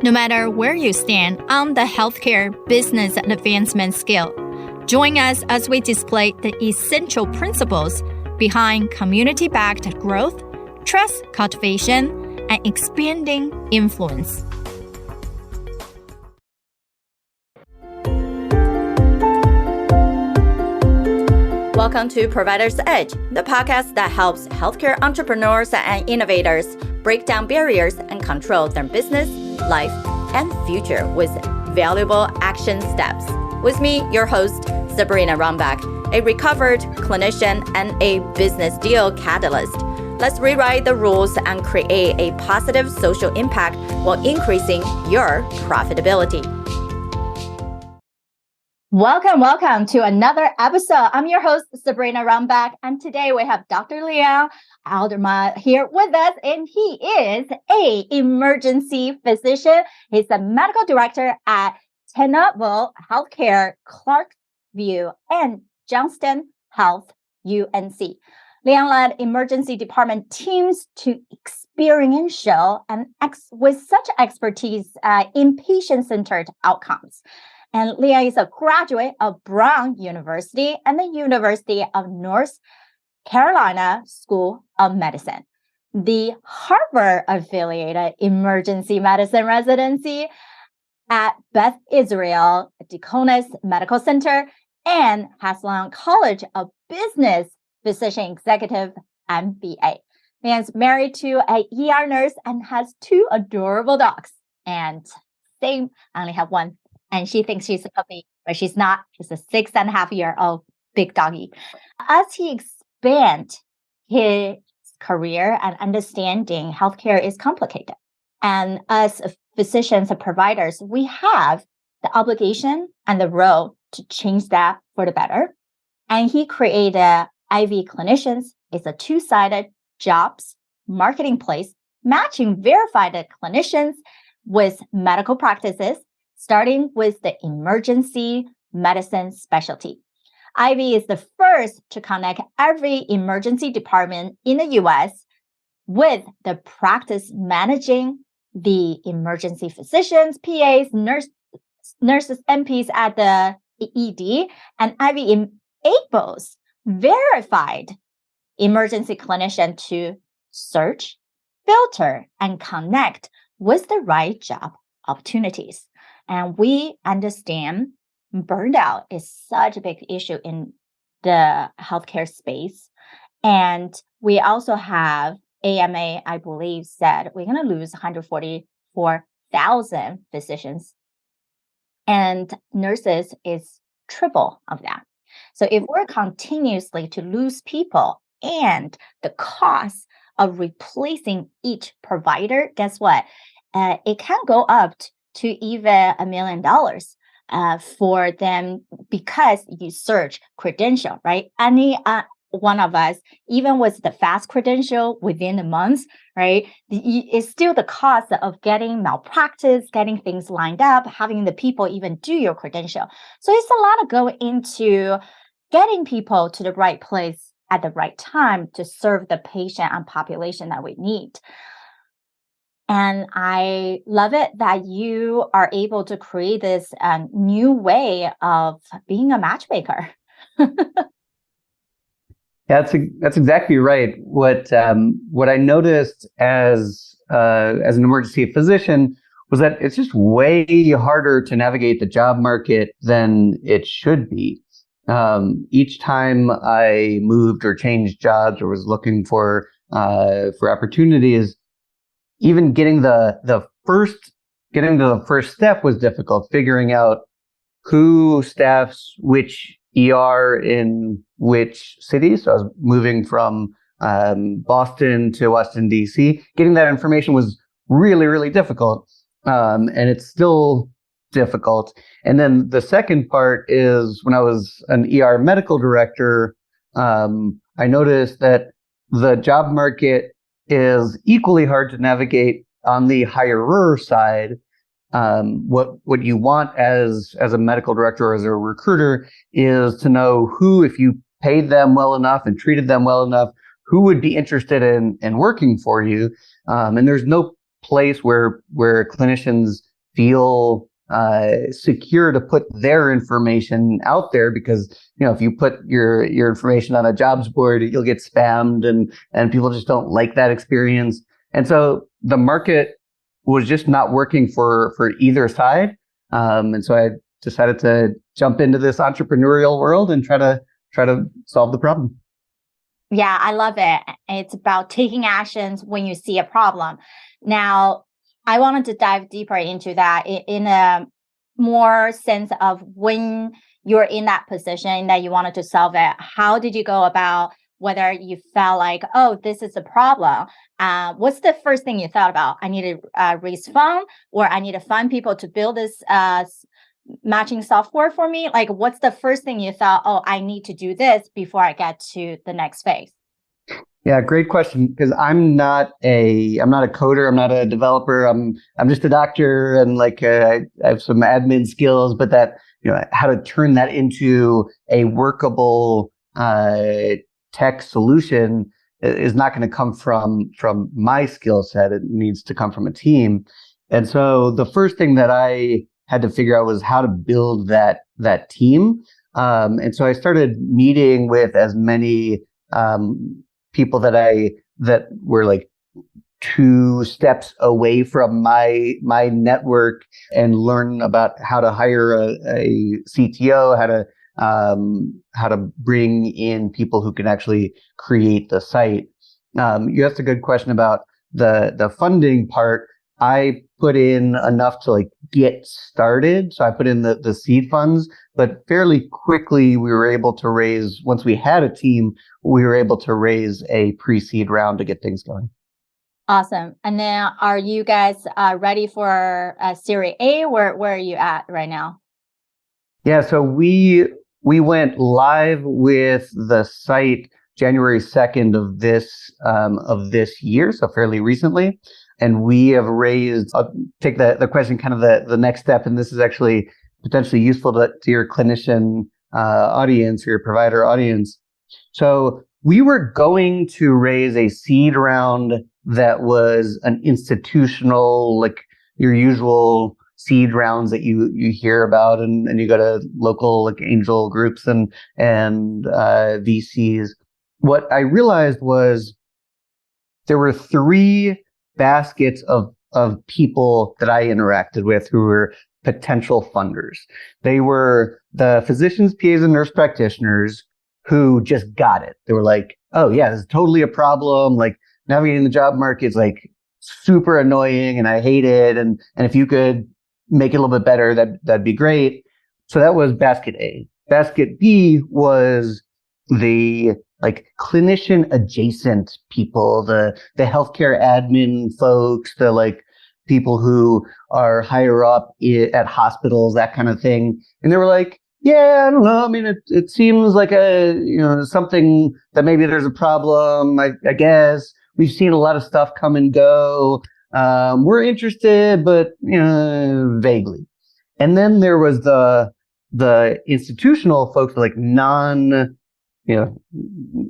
No matter where you stand on the healthcare business advancement scale, join us as we display the essential principles behind community-backed growth, trust cultivation, and expanding influence. Welcome to Provider's Edge, the podcast that helps healthcare entrepreneurs and innovators break down barriers and control their business, life, and future with valuable action steps. With me, your host, Sabrina Rombach, a recovered clinician and a business deal catalyst. Let's rewrite the rules and create a positive social impact while increasing your profitability. Welcome to another episode. I'm your host, Sabrina Rombach, and today we have Dr. Leon Adelman here with us, and he is an emergency physician. He's the medical director at Tenable Healthcare, Clarksview, and Johnston Health, UNC. Leon led emergency department teams to experiential and with such expertise in patient-centered outcomes. And Leah is a graduate of Brown University and the University of North Carolina School of Medicine, the Harvard-affiliated emergency medicine residency at Beth Israel Deaconess Medical Center, and Haslam College of Business Physician Executive MBA. Leah's married to an ER nurse and has two adorable dogs. And I only have one. And she thinks she's a puppy, but she's not. She's a 6.5-year-old big doggy. As he expands his career and understanding, healthcare is complicated. And as physicians and providers, we have the obligation and the role to change that for the better. And he created IV Clinicians. It's a two-sided jobs marketing place, matching verified clinicians with medical practices, starting with the emergency medicine specialty. IV is the first to connect every emergency department in the U.S. with the practice managing the emergency physicians, PAs, nurses, NPs at the ED, and IV enables verified emergency clinician to search, filter, and connect with the right job opportunities. And we understand burnout is such a big issue in the healthcare space. And we also have AMA, I believe, said we're going to lose 144,000 physicians. And nurses is triple of that. So if we're continuously to lose people and the cost of replacing each provider, guess what? It can go up to even $1 million for them because you search credential, right? Any one of us, even with the fast credential within a month, right? It's still the cost of getting malpractice, getting things lined up, having the people even do your credential. So it's a lot of go into getting people to the right place at the right time to serve the patient and population that we need. And I love it that you are able to create this new way of being a matchmaker. That's exactly right. What I noticed as an emergency physician was that it's just way harder to navigate the job market than it should be. Each time I moved or changed jobs or was looking for opportunities, even getting the first step was difficult, figuring out who staffs which ER in which city. So I was moving from Boston to Washington, D.C. Getting that information was really, really difficult. And it's still difficult. And then the second part is when I was an ER medical director, I noticed that the job market is equally hard to navigate on the hirer side. What you want as a medical director or as a recruiter is to know who, if you paid them well enough and treated them well enough, who would be interested in working for you. And there's no place where clinicians feel secure to put their information out there, because if you put your information on a jobs board, you'll get spammed, and people just don't like that experience. And so the market was just not working for either side. And so I decided to jump into this entrepreneurial world and try to solve the problem. Yeah, I love it. It's about taking actions when you see a problem. Now, I wanted to dive deeper into that in a more sense of when you're in that position that you wanted to solve it. How did you go about whether you felt like, oh, this is a problem? What's the first thing you thought about? I need to raise funds, or I need to find people to build this matching software for me? Like, what's the first thing you thought, oh, I need to do this before I get to the next phase? Yeah, great question. Because I'm not a coder. I'm not a developer. I'm just a doctor, and I have some admin skills. But that how to turn that into a workable tech solution is not going to come from my skill set. It needs to come from a team. And so the first thing that I had to figure out was how to build that team. And so I started meeting with as many people that were like 2 steps away from my network, and learn about how to hire a CTO, how to bring in people who can actually create the site. You asked a good question about the funding part. I put in enough to get started. So I put in the seed funds, but fairly quickly we were able to raise, once we had a team, we were able to raise a pre-seed round to get things going. Awesome. And then are you guys ready for Series A? Where are you at right now? Yeah, so we went live with the site January 2nd of this year, so fairly recently. And we have raised, I'll take the question, kind of the next step, and this is actually potentially useful to your clinician audience, or your provider audience. So we were going to raise a seed round that was an institutional, like your usual seed rounds that you hear about, and you go to local angel groups and VCs. What I realized was there were 3 baskets of people that I interacted with who were potential funders. They were the physicians, PAs, and nurse practitioners who just got it. They were like, oh yeah, this is totally a problem. Like, navigating the job market is super annoying and I hate it. And if you could make it a little bit better, that'd be great. So that was basket A. Basket B was the clinician adjacent people, the healthcare admin folks, the people who are higher up at hospitals, that kind of thing. And they were like, yeah, I don't know. I mean, it seems like something that maybe there's a problem. I guess we've seen a lot of stuff come and go. We're interested, but vaguely. And then there was the institutional folks,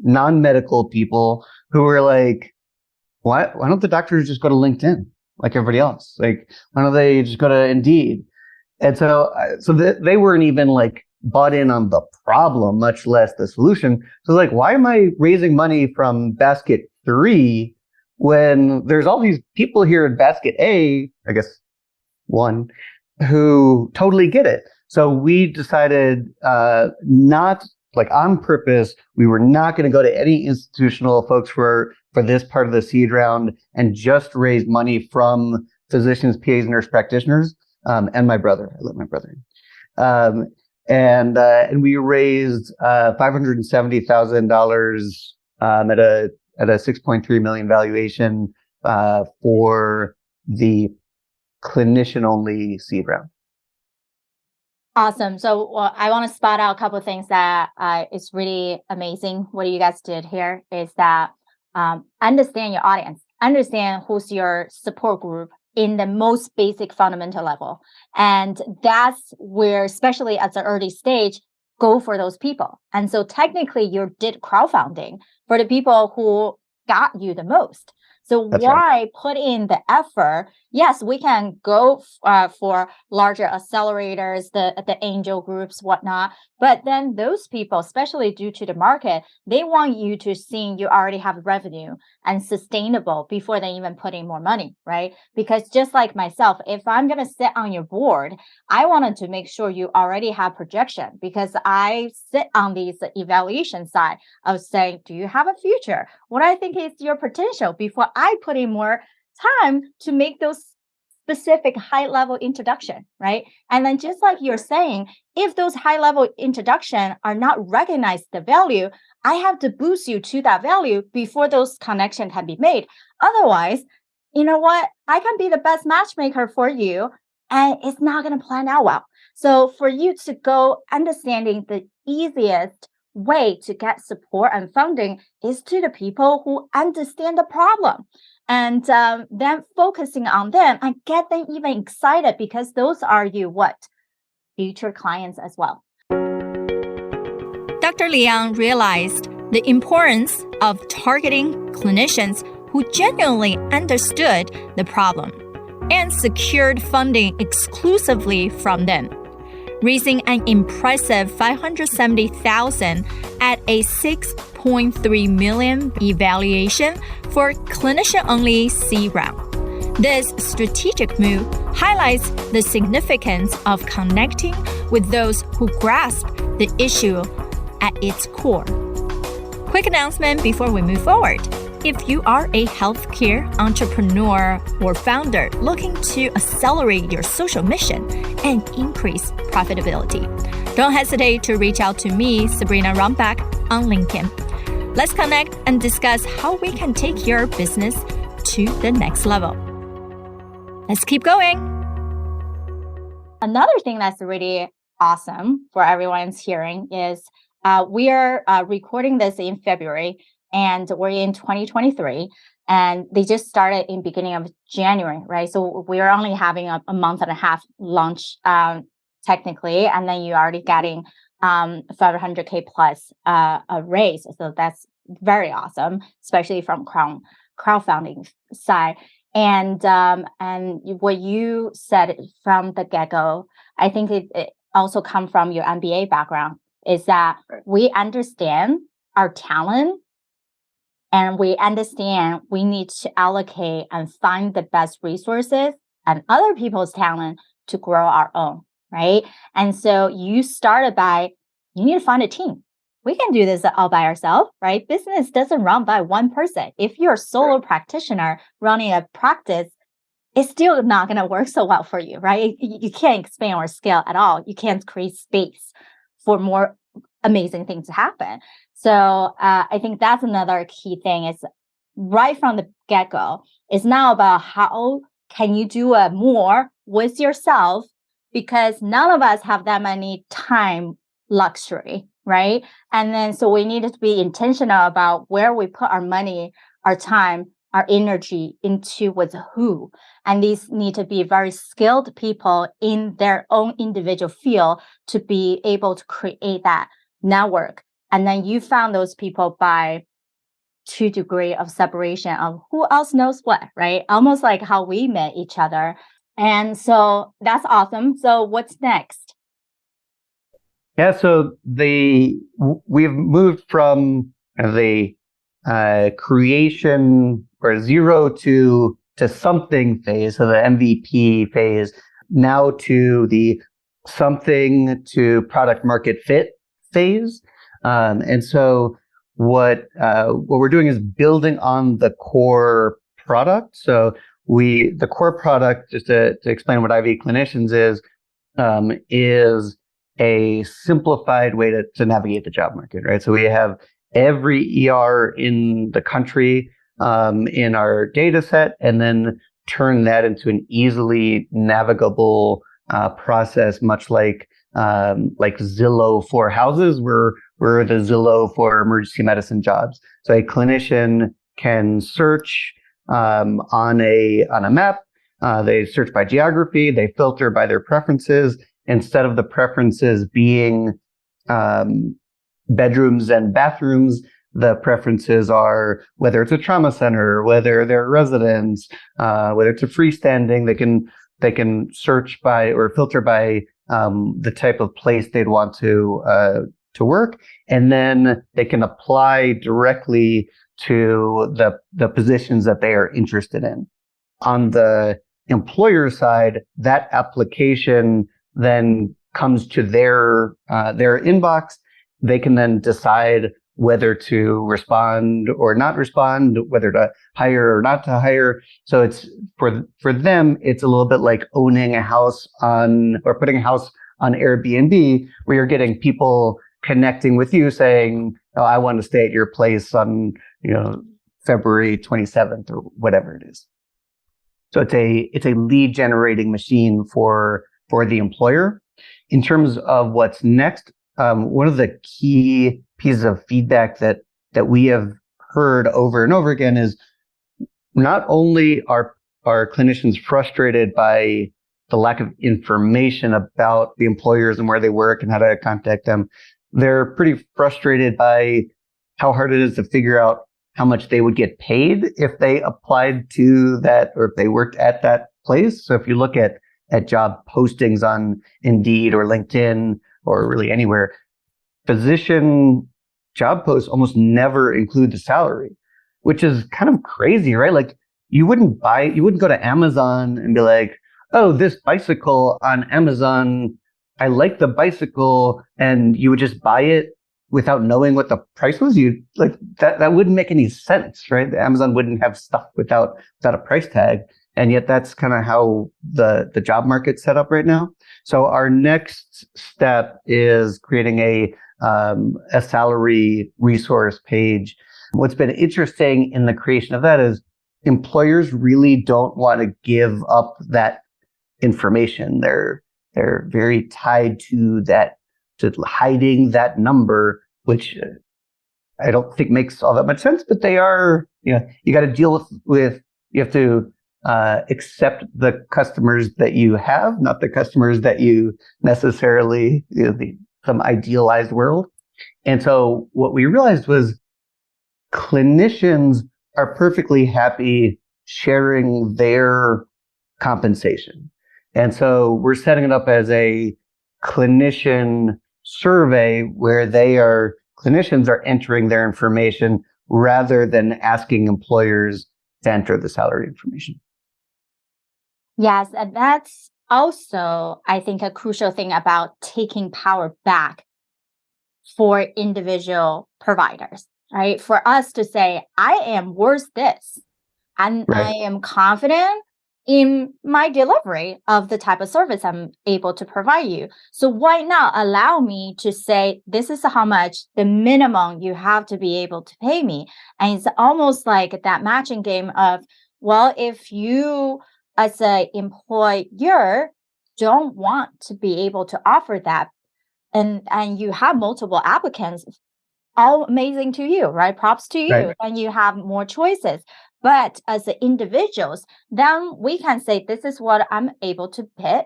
non-medical people who were like, why don't the doctors just go to LinkedIn like everybody else? Why don't they just go to Indeed? And so they weren't even bought in on the problem, much less the solution. So why am I raising money from basket 3 when there's all these people here in basket A, I guess 1, who totally get it? So we decided not on purpose, we were not going to go to any institutional folks for this part of the seed round, and just raise money from physicians, PAs, and nurse practitioners, and my brother. I let my brother in. And we raised $570,000 at a 6.3 million valuation for the clinician only seed round. Awesome. So I want to spot out a couple of things that is really amazing. What you guys did here is that understand your audience, understand who's your support group in the most basic fundamental level. And that's where, especially at the early stage, go for those people. And so technically you did crowdfunding for the people who got you the most. So That's why right. put in the effort? yes, we can go for larger accelerators, the angel groups, whatnot. But then those people, especially due to the market, they want you to see you already have revenue and sustainable before they even put in more money, right? Because just like myself, if I'm going to sit on your board, I wanted to make sure you already have projection, because I sit on these evaluation side of saying, do you have a future? What I think is your potential before I put in more time to make those specific high level introduction, right? And then just like you're saying, if those high level introduction are not recognized the value, I have to boost you to that value before those connection can be made. Otherwise, you know what? I can be the best matchmaker for you and it's not going to plan out well. So for you to go understanding the easiest way to get support and funding is to the people who understand the problem, and then focusing on them and get them even excited, because those are you what? Future clients as well. Dr. Liang realized the importance of targeting clinicians who genuinely understood the problem and secured funding exclusively from them, raising an impressive $570,000 at a $6.3 million evaluation for clinician-only C round. This strategic move highlights the significance of connecting with those who grasp the issue at its core. Quick announcement before we move forward. If you are a healthcare entrepreneur or founder looking to accelerate your social mission and increase profitability, don't hesitate to reach out to me, Sabrina Rumbach, on LinkedIn. Let's connect and discuss how we can take your business to the next level. Let's keep going. Another thing that's really awesome for everyone's hearing is we are recording this in February, and we're in 2023, and they just started in beginning of January, right? So we're only having a month and a half launch technically, and then you're already getting 500K plus a raise. So that's very awesome, especially from crowdfunding side. And what you said from the get-go, I think it also come from your MBA background, is that we understand our talent and we understand we need to allocate and find the best resources and other people's talent to grow our own, right? And so you started by, you need to find a team. We can do this all by ourselves, right? Business doesn't run by one person. If you're a solo practitioner running a practice, it's still not going to work so well for you, right? You can't expand or scale at all. You can't create space for more amazing things to happen. So I think that's another key thing, is right from the get-go, it's now about how can you do more with yourself, because none of us have that many time luxury, right? And then so we needed to be intentional about where we put our money, our time, our energy into with who. And these need to be very skilled people in their own individual field to be able to create that network. And then you found those people by 2 degrees of separation of who else knows what, right? Almost like how we met each other. And so that's awesome. So what's next? Yeah, so we've moved from the creation or zero to something phase, so the MVP phase, now to the something to product market fit phase. And so what we're doing is building on the core product. So the core product, just to explain what IV Clinicians is a simplified way to navigate the job market, right? So we have every ER in the country in our data set, and then turn that into an easily navigable process, much like Zillow for houses. We're the Zillow for emergency medicine jobs. So a clinician can search on a map. They search by geography. They filter by their preferences, instead of the preferences being bedrooms and bathrooms. the preferences are, whether it's a trauma center, whether they're residents, whether it's a freestanding. They can search by or filter by the type of place they'd want to work, and then they can apply directly to the positions that they are interested in. On the employer side, that application then comes to their inbox. They can then decide whether to respond or not respond, whether to hire or not to hire. So it's for them, it's a little bit like owning a house or putting a house on Airbnb, where you're getting people connecting with you saying, "Oh, I want to stay at your place on, February 27th," or whatever it is. So it's a lead generating machine for the employer. In terms of what's next, one of the key pieces of feedback that we have heard over and over again is not only are clinicians frustrated by the lack of information about the employers and where they work and how to contact them, they're pretty frustrated by how hard it is to figure out how much they would get paid if they applied to that or if they worked at that place. So if you look at job postings on Indeed or LinkedIn or really anywhere, physician job posts almost never include the salary, which is kind of crazy, right? Like you wouldn't go to Amazon and be like, "Oh, this bicycle on Amazon, I like the bicycle," and you would just buy it without knowing what the price was. You like that wouldn't make any sense, right? Amazon wouldn't have stuff without a price tag. And yet that's kind of how the job market's set up right now. So our next step is creating a salary resource page. What's been interesting in the creation of that is employers really don't want to give up that information. They're very tied to hiding that number, which I don't think makes all that much sense, but they are, you got to deal with, you have to accept the customers that you have, not the customers that you necessarily, some idealized world. And so what we realized was clinicians are perfectly happy sharing their compensation. And so we're setting it up as a clinician survey where clinicians are entering their information rather than asking employers to enter the salary information. Yes, and that's also, I think, a crucial thing about taking power back for individual providers, right? For us to say, I am worth this, and right. I am confident in my delivery of the type of service I'm able to provide you. So why not allow me to say, this is how much the minimum you have to be able to pay me? And it's almost like that matching game of, well, if you as an employer don't want to be able to offer that, and you have multiple applicants, all amazing to you, right? Props to you. Right. And you have more choices. But as individuals, then we can say, this is what I'm able to pay.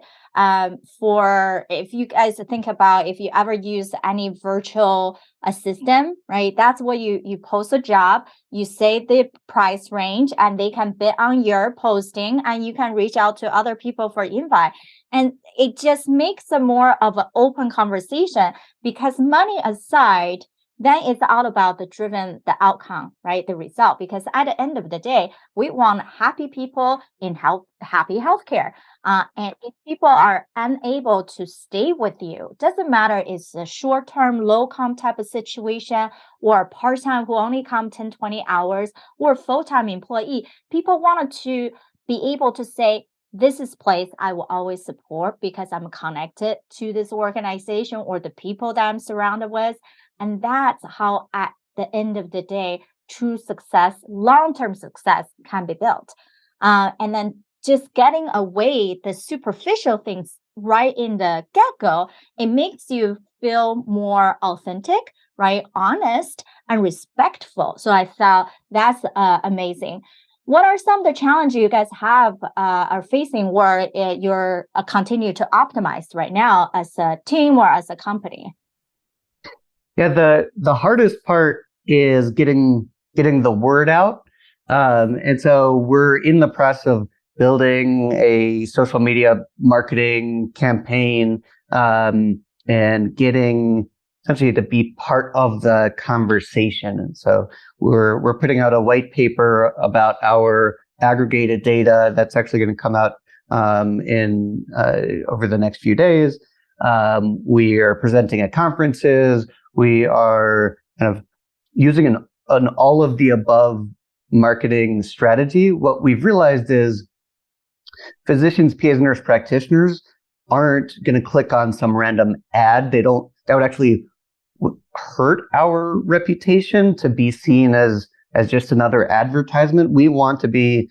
For if you guys think about, if you ever use any virtual assistant, right? That's what you post a job, you say the price range, and they can bid on your posting, and you can reach out to other people for invite. And it just makes a more of an open conversation, because money aside, then it's all about the outcome, right? The result. Because at the end of the day, we want happy people in happy healthcare. And if people are unable to stay with you, doesn't matter it's a short-term, low-com type of situation, or part-time who only come 10, 20 hours, or full-time employee, people wanted to be able to say, this is place I will always support because I'm connected to this organization or the people that I'm surrounded with. And that's how, at the end of the day, true success, long-term success can be built. And then just getting away the superficial things right in the get-go, it makes you feel more authentic, right? Honest and respectful. So I thought that's amazing. What are some of the challenges you guys are facing where you're continue to optimize right now as a team or as a company? Yeah, the hardest part is getting the word out. And so we're in the process of building a social media marketing campaign, and getting essentially to be part of the conversation. And so we're putting out a white paper about our aggregated data that's actually going to come out in over the next few days. We are presenting at conferences. We are kind of using an all of the above marketing strategy. What we've realized is physicians, PAs, and nurse practitioners aren't going to click on some random ad. That would actually hurt our reputation to be seen as just another advertisement. We want to be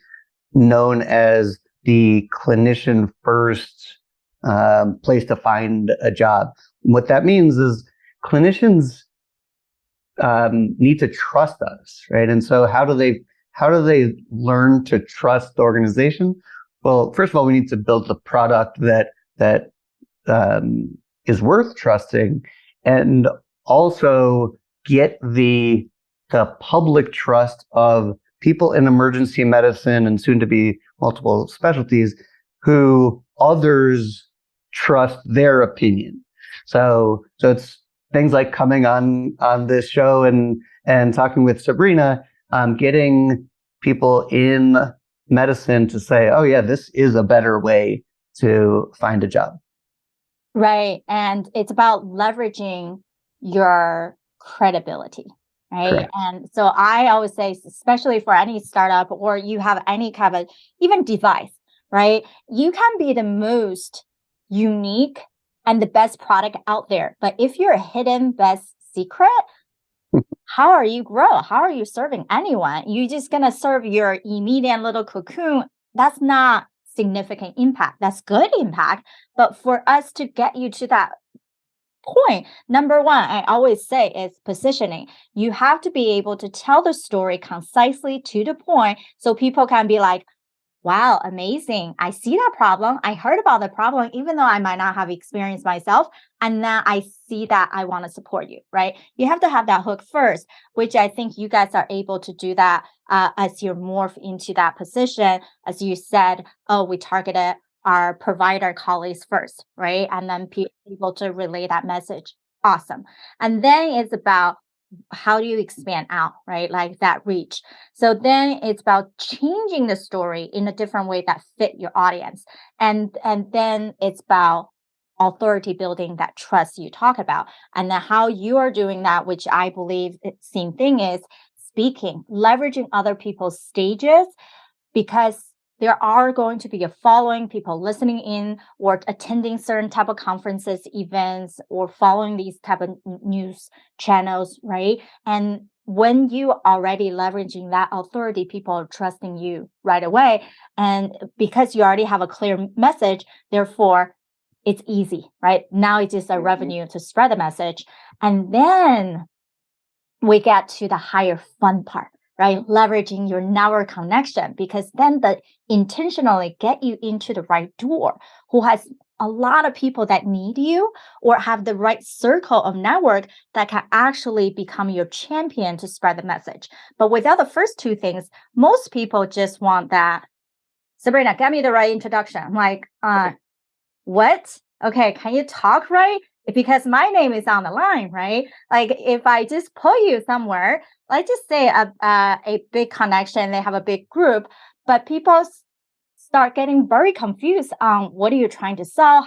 known as the clinician first place to find a job. What that means is clinicians need to trust us, right? And so how do they learn to trust the organization? Well, first of all, we need to build the product that is worth trusting, and also get the public trust of people in emergency medicine and soon to be multiple specialties who others trust their opinion. So it's things like coming on this show and talking with Sabrina, getting people in medicine to say, oh yeah, this is a better way to find a job. Right. And it's about leveraging your credibility, right? Correct. And so I always say, especially for any startup or you have any kind of even device, right? You can be the most unique and the best product out there. But if you're a hidden best secret, how are you grow? How are you serving anyone? You're just going to serve your immediate little cocoon. That's not significant impact. That's good impact. But for us to get you to that point, number one, I always say is positioning. You have to be able to tell the story concisely to the point so people can be like, wow, amazing. I see that problem. I heard about the problem, even though I might not have experience myself. And now I see that I want to support you, right? You have to have that hook first, which I think you guys are able to do that as you morph into that position. As you said, oh, we targeted our provider colleagues first, right? And then people to relay that message. Awesome. And then it's about how do you expand out, right? Like that reach. So then it's about changing the story in a different way that fit your audience. And then it's about authority building, that trust you talk about. And then how you are doing that, which I believe the same thing is speaking, leveraging other people's stages, because there are going to be a following, people listening in or attending certain type of conferences, events, or following these type of news channels, right? And when you are already leveraging that authority, people are trusting you right away. And because you already have a clear message, therefore, it's easy, right? Now it's just a revenue to spread the message. And then we get to the higher fun part, right? Leveraging your network connection, because then the intentionally get you into the right door who has a lot of people that need you or have the right circle of network that can actually become your champion to spread the message. But without the first two things, most people just want that, Sabrina, get me the right introduction. I'm like, what? Okay, can you talk right? Because my name is on the line, right? Like if I just put you somewhere, let's just say a big connection, they have a big group, but people start getting very confused on what are you trying to sell,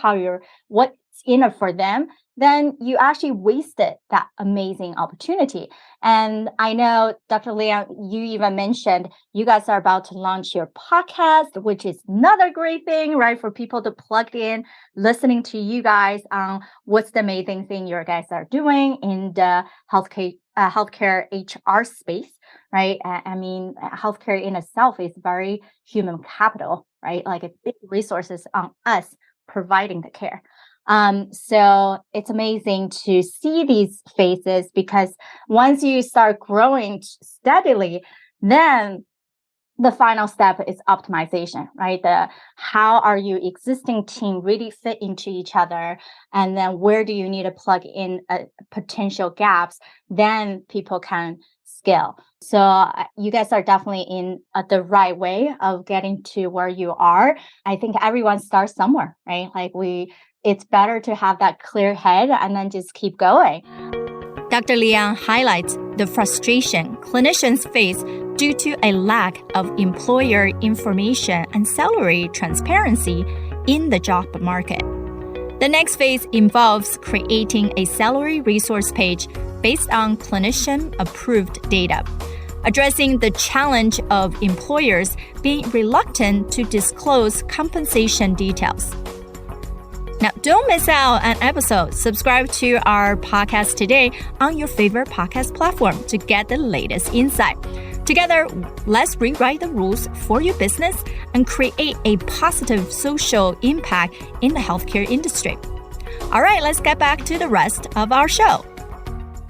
what's in it for them, then you actually wasted that amazing opportunity. And I know, Dr. Liang, you even mentioned you guys are about to launch your podcast, which is another great thing, right? For people to plug in, listening to you guys on what's the amazing thing your guys are doing in the healthcare HR space, right? I mean, healthcare in itself is very human capital, right? Like a big resources on us providing the care. So it's amazing to see these faces, because once you start growing steadily, then the final step is optimization, right? How are your existing team really fit into each other? And then where do you need to plug in potential gaps? Then people can skill. So you guys are definitely in the right way of getting to where you are. I think everyone starts somewhere, right? It's better to have that clear head and then just keep going. Dr. Liang highlights the frustration clinicians face due to a lack of employer information and salary transparency in the job market. The next phase involves creating a salary resource page based on clinician-approved data, addressing the challenge of employers being reluctant to disclose compensation details. Now, don't miss out an episode. Subscribe to our podcast today on your favorite podcast platform to get the latest insight. Together, let's rewrite the rules for your business and create a positive social impact in the healthcare industry. All right, let's get back to the rest of our show.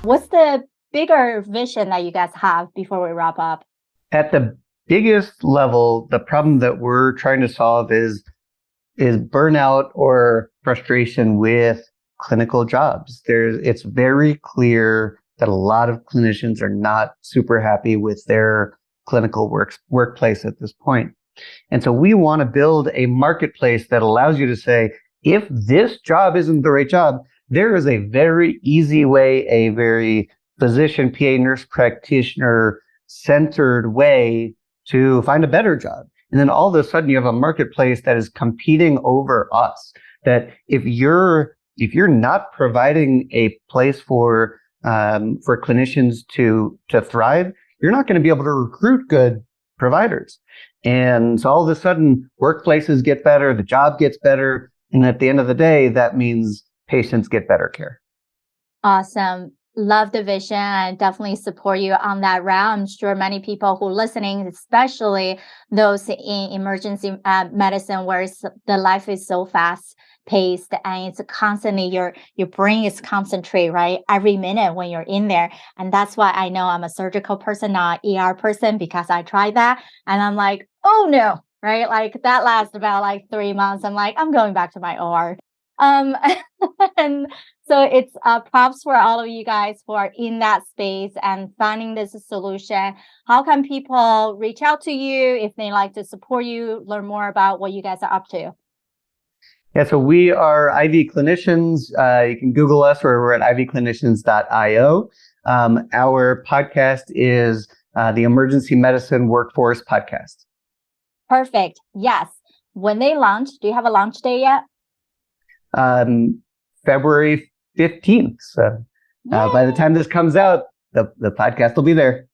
What's the bigger vision that you guys have before we wrap up? At the biggest level, the problem that we're trying to solve is burnout or frustration with clinical jobs. It's very clear that a lot of clinicians are not super happy with their clinical workplace at this point. And so we want to build a marketplace that allows you to say, if this job isn't the right job, there is a very easy way, a very physician, PA, nurse practitioner centered way to find a better job. And then all of a sudden you have a marketplace that is competing over us. That if you're not providing a place for clinicians to thrive, you're not going to be able to recruit good providers. And so all of a sudden workplaces get better, the job gets better. And at the end of the day, that means patients get better care. Awesome. Love the vision. I definitely support you on that route. I'm sure many people who are listening, especially those in emergency medicine where the life is so fast paced and it's constantly your brain is concentrate, right? Every minute when you're in there. And that's why I know I'm a surgical person, not an ER person, because I tried that. And I'm like, oh no, right? Like that lasts about 3 months. I'm like, I'm going back to my OR. And so it's props for all of you guys who are in that space and finding this solution. How can people reach out to you if they like to support you, learn more about what you guys are up to? Yeah, so we are IV Clinicians. You can Google us or we're at ivclinicians.io. Our podcast is the Emergency Medicine Workforce Podcast. Perfect. Yes. When they launch, do you have a launch day yet? February 15th. So by the time this comes out, the podcast will be there.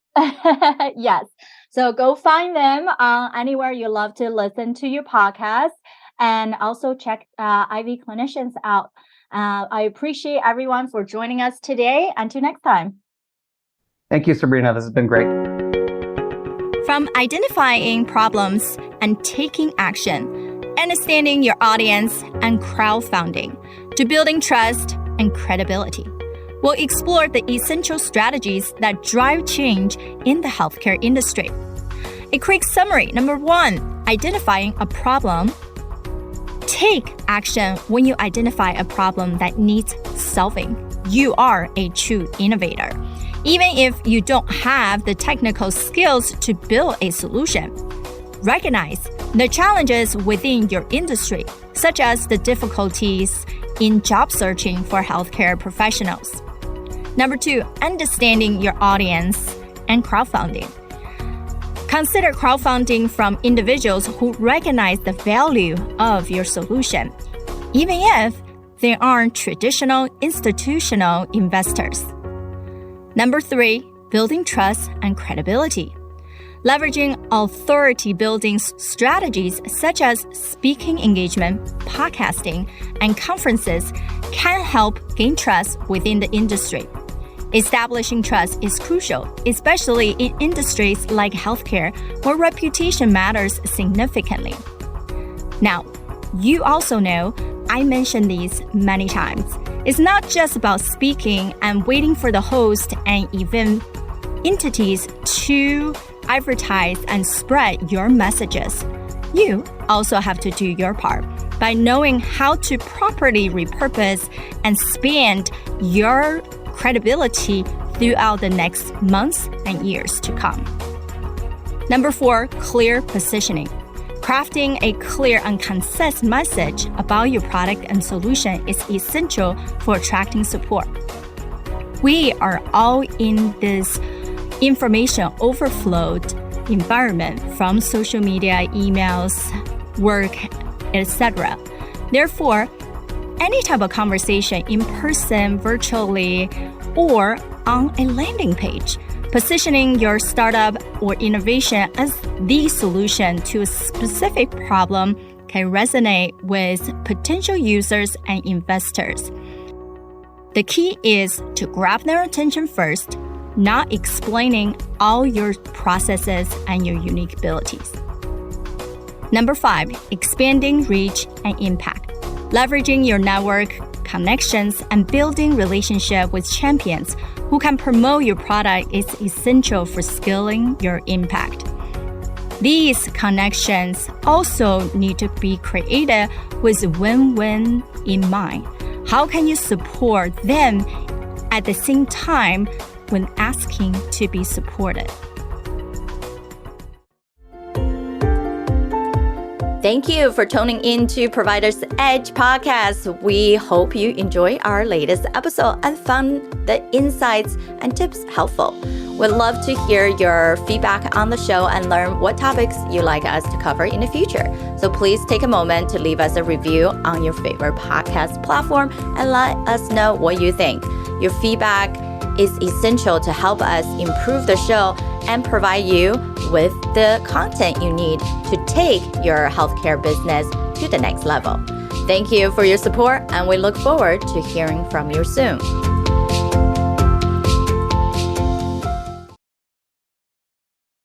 Yes. So go find them anywhere you love to listen to your podcast, and also check IV Clinicians out. I appreciate everyone for joining us today. Until next time. Thank you, Sabrina. This has been great. From identifying problems and taking action, understanding your audience and crowdfunding, to building trust and credibility, we'll explore the essential strategies that drive change in the healthcare industry. A quick summary. Number 1, identifying a problem. Take action when you identify a problem that needs solving. You are a true innovator, even if you don't have the technical skills to build a solution. Recognize the challenges within your industry, such as the difficulties in job searching for healthcare professionals. Number 2, understanding your audience and crowdfunding. Consider crowdfunding from individuals who recognize the value of your solution, even if they aren't traditional institutional investors. Number 3, building trust and credibility. Leveraging authority-building strategies such as speaking engagement, podcasting, and conferences can help gain trust within the industry. Establishing trust is crucial, especially in industries like healthcare, where reputation matters significantly. Now, you also know I mentioned these many times. It's not just about speaking and waiting for the host and event entities to advertise and spread your messages. You also have to do your part by knowing how to properly repurpose and spend your credibility throughout the next months and years to come. Number 4, clear positioning. Crafting a clear and concise message about your product and solution is essential for attracting support. We are all in this information overflowed environment from social media, emails, work, etc. Therefore, any type of conversation in person, virtually, or on a landing page, positioning your startup or innovation as the solution to a specific problem can resonate with potential users and investors. The key is to grab their attention first, not explaining all your processes and your unique abilities. Number 5, expanding reach and impact. Leveraging your network, connections, and building relationships with champions who can promote your product is essential for scaling your impact. These connections also need to be created with win-win in mind. How can you support them at the same time when asking to be supported? Thank you for tuning in to Provider's Edge podcast. We hope you enjoy our latest episode and found the insights and tips helpful. We'd love to hear your feedback on the show and learn what topics you'd like us to cover in the future. So please take a moment to leave us a review on your favorite podcast platform and let us know what you think. Your feedback is essential to help us improve the show and provide you with the content you need to take your healthcare business to the next level. Thank you for your support, and we look forward to hearing from you soon.